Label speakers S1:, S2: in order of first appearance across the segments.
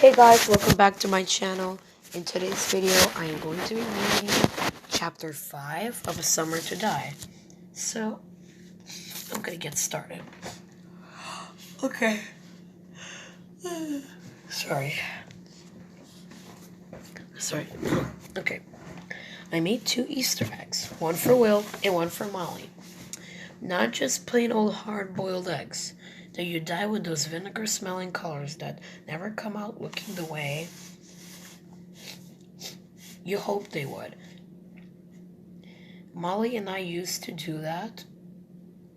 S1: Hey guys, welcome back to my channel. In today's video, I am going to be reading chapter 5 of A Summer to Die. So, I'm gonna get started. Okay. Sorry. Okay. I made 2 Easter eggs, one for Will and one for Molly. Not just plain old hard-boiled eggs, that you dye with those vinegar-smelling colors that never come out looking the way you hoped they would. Molly and I used to do that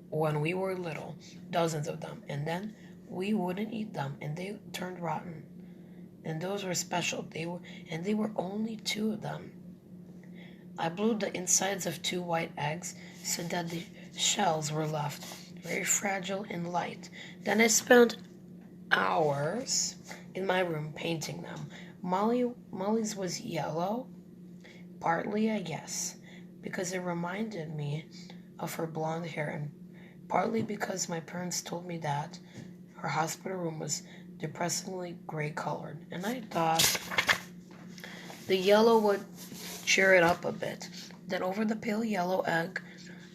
S1: when we were little, dozens of them, and then we wouldn't eat them, and they turned rotten. And those were special. They were only 2 of them. I blew the insides of 2 white eggs so that the shells were left very fragile and light. Then I spent hours in my room painting them. Molly's was yellow, partly, I guess, because it reminded me of her blonde hair, and partly because my parents told me that her hospital room was depressingly gray colored, and I thought the yellow would cheer it up a bit. Then over the pale yellow egg,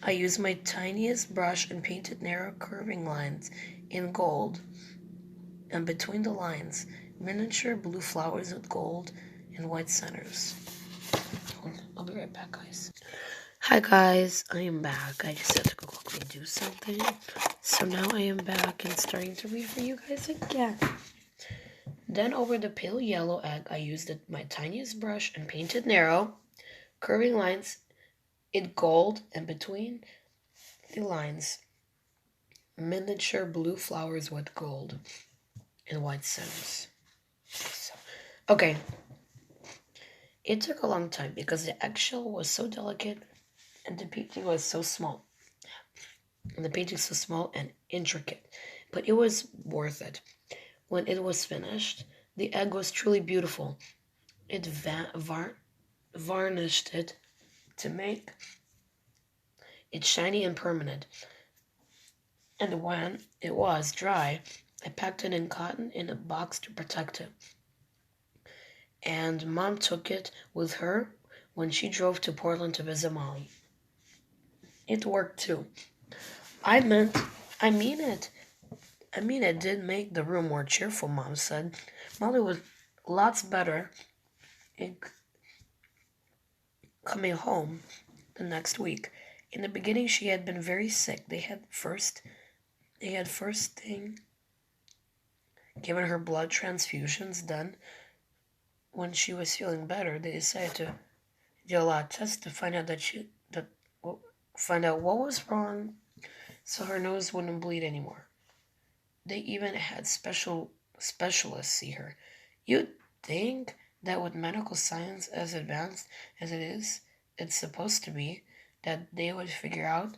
S1: I used my tiniest brush and painted narrow curving lines in gold, and between the lines, miniature blue flowers with gold and white centers. I'll be right back, guys. Hi guys, I am back. I just had to go quickly do something. So now I am back and starting to read for you guys again. Then over the pale yellow egg, I used my tiniest brush and painted narrow, curving lines in gold, and between the lines, miniature blue flowers with gold and white centers. Okay. It took a long time because the eggshell was so delicate and the painting was so small. And the painting so small and intricate. But it was worth it. When it was finished, the egg was truly beautiful. It varnished it to make it shiny and permanent. And when it was dry, I packed it in cotton in a box to protect it. And Mom took it with her when she drove to Portland to visit Molly. It worked too. I mean it. It did make the room more cheerful, Mom said. Molly was lots better in coming home the next week. In the beginning, she had been very sick. They had first thing given her blood transfusions. Then, when she was feeling better, they decided to do a lot of tests to find out find out what was wrong, so her nose wouldn't bleed anymore. They even had specialists see her. You'd think that with medical science as advanced as it's supposed to be, that they would figure out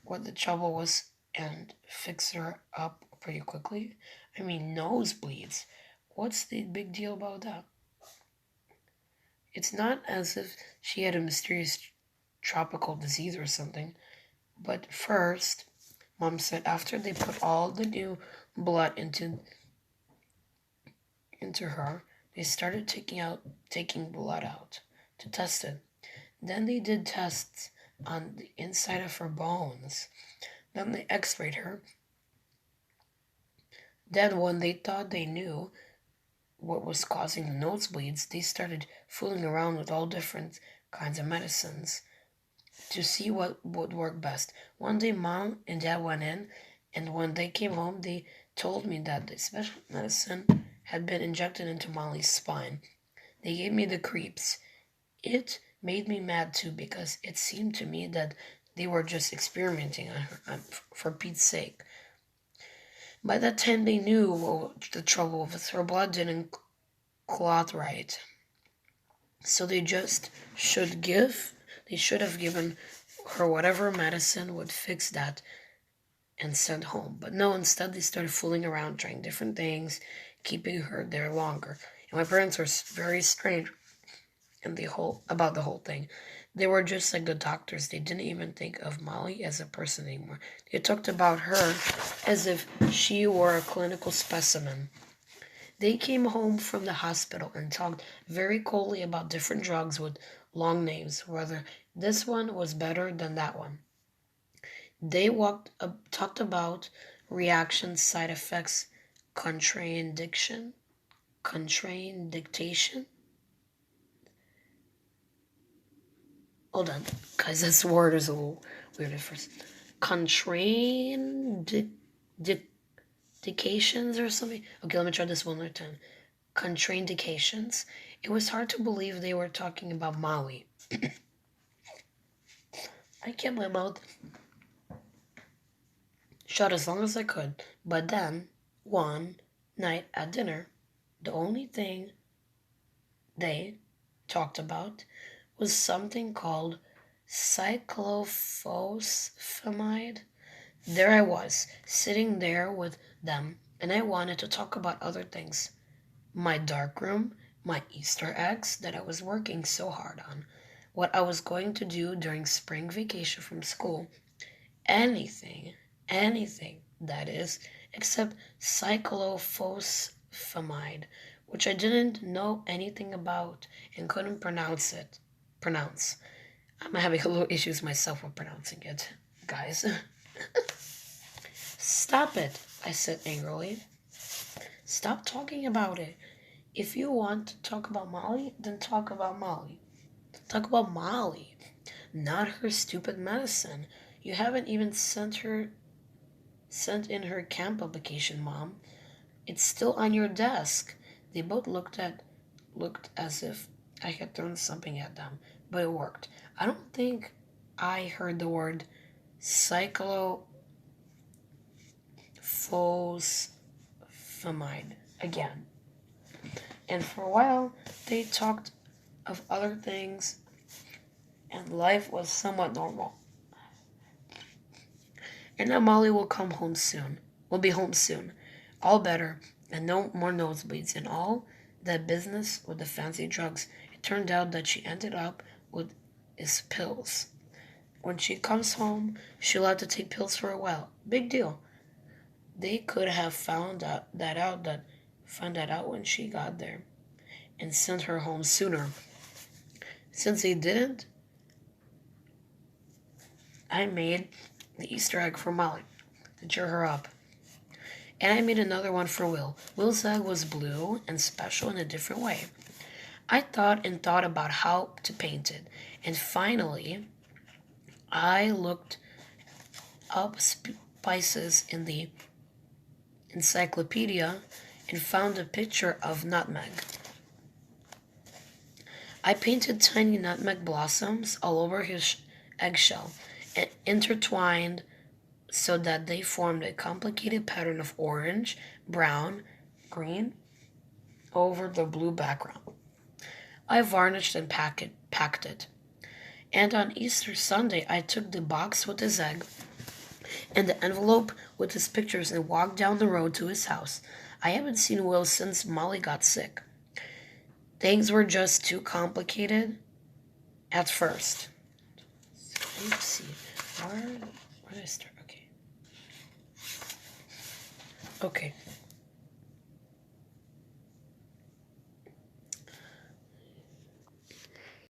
S1: what the trouble was and fix her up pretty quickly. Nosebleeds. What's the big deal about that? It's not as if she had a mysterious tropical disease or something. But first, Mom said, after they put all the new blood into her, they started taking blood out to test it. Then they did tests on the inside of her bones. Then they x-rayed her. Then when they thought they knew what was causing the nosebleeds, they started fooling around with all different kinds of medicines to see what would work best. One day, Mom and Dad went in, and when they came home, they told me that the special medicine had been injected into Molly's spine. They gave me the creeps. It made me mad too, because it seemed to me that they were just experimenting on her, for Pete's sake. By that time, they knew what the trouble was. Her blood didn't clot right. So they should have given her whatever medicine would fix that and sent home. But no, instead they started fooling around, trying different things, keeping her there longer. And my parents were very strange about the whole thing. They were just like the doctors. They didn't even think of Molly as a person anymore. They talked about her as if she were a clinical specimen. They came home from the hospital and talked very coldly about different drugs with long names, whether this one was better than that one. They talked about reactions, side effects, contraindication, contraindication. Hold on, guys, this word is a little weird at first. Contraindications or something. Okay, let me try this one more time. Contraindications. It was hard to believe they were talking about Molly. I kept my mouth shut as long as I could, but then, one night at dinner, the only thing they talked about was something called cyclophosphamide. There I was, sitting there with them, and I wanted to talk about other things. My darkroom, my Easter eggs that I was working so hard on, what I was going to do during spring vacation from school. Anything, anything, that is, except cyclophosphamide, which I didn't know anything about and couldn't pronounce. I'm having a little issues myself with pronouncing it, guys. Stop it, I said angrily. Stop talking about it. If you want to talk about Molly, then talk about Molly. Talk about Molly, not her stupid medicine. You haven't even sent in her camp application, Mom. It's still on your desk. They both looked as if I had thrown something at them, but it worked. I don't think I heard the word cyclophosphamide again. And for a while, they talked of other things, and life was somewhat normal. And now Molly will come home soon. Will be home soon. All better, and no more nosebleeds, and all that business with the fancy drugs. It turned out that she ended up with is pills. When she comes home, she'll have to take pills for a while. Big deal. They could have found that out when she got there and sent her home sooner. Since they didn't, I made the Easter egg for Molly to cheer her up. And I made another one for Will. Will's egg was blue and special in a different way. I thought about how to paint it. And finally, I looked up spices in the encyclopedia and found a picture of nutmeg. I painted tiny nutmeg blossoms all over his eggshell and intertwined so that they formed a complicated pattern of orange, brown, green over the blue background. I varnished and packed it. And on Easter Sunday, I took the box with his egg and the envelope with his pictures and walked down the road to his house. I haven't seen Will since Molly got sick. Things were just too complicated at first. Let's see. Where did I start? Okay.